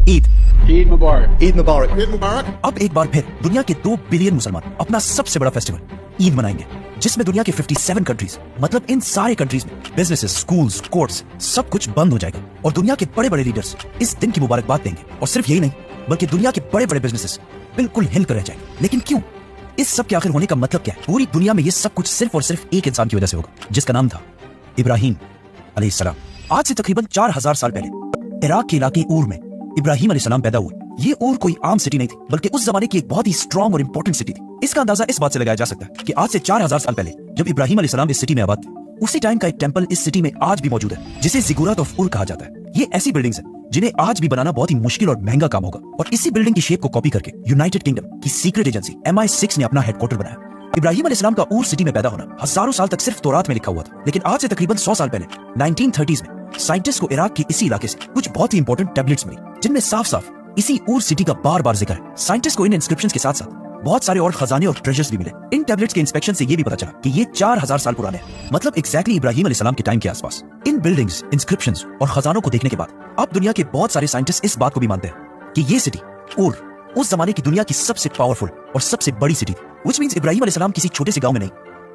ईद ईद मुबारक। ईद मुबारक। ईद मुबारक। अब एक बार फिर दुनिया के 2 बिलियन मुसलमान अपना सबसे बड़ा फेस्टिवल ईद मनाएंगे, जिसमें दुनिया के 57 कंट्रीज, मतलब इन सारे कंट्रीज में बिजनेसेस, स्कूल्स, कोर्ट्स सब कुछ बंद हो जाएगा और दुनिया के बड़े बड़े लीडर्स इस दिन की मुबारकबाद देंगे। और सिर्फ यही नहीं, बल्कि दुनिया के बड़े बड़े बिजनेसेस बिल्कुल हिलकर रह जाएंगे। लेकिन क्यों? इस सब के आखिर होने का मतलब क्या है? पूरी दुनिया में ये सब कुछ सिर्फ और सिर्फ एक इंसान की वजह से होगा, जिसका नाम था इब्राहिम अलैहिस्सलाम। आज से तकरीबन 4000 साल पहले इराक के इलाके ऊर में इब्राहिम अलैहिस्सलाम पैदा हुए। ये ऊर कोई आम सिटी नहीं थी, बल्कि उस जमाने की एक बहुत ही स्ट्रॉन्ग और इंपॉर्टेंट सिटी थी। इसका अंदाजा इस बात से लगाया जा सकता है कि आज से 4000 साल पहले जब इब्राहिम अलैहिस्सलाम इस सिटी में आबाद थे, उसी टाइम का एक टेंपल इस सिटी में आज भी मौजूद है, जिसे जिगुरात ऑफ उर कहा जाता है। ये ऐसी बिल्डिंग्स हैं जिन्हें आज भी बनाना बहुत ही मुश्किल और महंगा काम होगा। और इसी बिल्डिंग की शेप को कॉपी करके यूनाइटेड किंगडम की सीक्रेट एजेंसी MI6 ने अपना हेडक्वार्टर बनाया। इब्राहिम अलैहिस्सलाम का ऊर सिटी में पैदा होना हजारों साल तक सिर्फ तौरात में लिखा हुआ था, लेकिन आज से तकरीबन 100 साल पहले 1930s में साइंटिस्ट को इराक के इसी इलाके से कुछ बहुत ही इंपॉर्टेंट टैबलेट्स मिली, जिनमें साफ साफ इसी ऊर सिटी का बार बार जिक्र है। साइंटिस्ट को इन इंस्क्रिप्शंस के साथ साथ बहुत सारे और खजाने और ट्रेजर्स भी मिले। इन टैबलेट्स के इंस्पेक्शन से ये भी पता चला कि ये 4000 साल पुराने हैं, मतलब एग्जैक्टली इब्राहिम अलैहिस्सलाम के टाइम के आसपास। इन बिल्डिंग्स, इंस्क्रिप्शंस और खजानों को देखने के बाद अब दुनिया के बहुत सारे साइंटिस्ट इस बात को भी मानते हैं कि ये सिटी ऊर उस जमाने की दुनिया की सबसे पावरफुल और सबसे बड़ी सिटी थी। व्हिच मींस इब्राहिम अलैहिस्सलाम किसी छोटे से गांव में नहीं,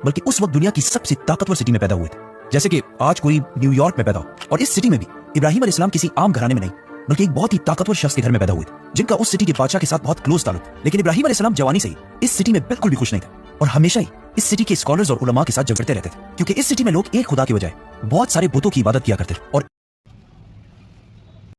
बल्कि उस वक्त दुनिया की सबसे ताकतवर सिटी में पैदा हुए थे। जैसे कि आज कोई न्यूयॉर्क में पैदा हो, और इस सिटी में भी इब्राहिम अलैहिस्सलाम किसी आम घराने में नहीं, बल्कि एक बहुत ही ताकतवर शख्स के घर में पैदा हुए थे, जिनका उस सिटी के बादशाह के साथ बहुत क्लोज ताल्लुक था। लेकिन इब्राहिम अलैहिस्सलाम जवानी से ही इस सिटी में बिल्कुल भी खुश नहीं थे और हमेशा ही इस सिटी के स्कॉलर्स और उलमा के साथ झगड़ते रहते थे, क्योंकि इस सिटी में लोग एक खुदा के बजाय बहुत सारे बुतों की इबादत किया करते थे और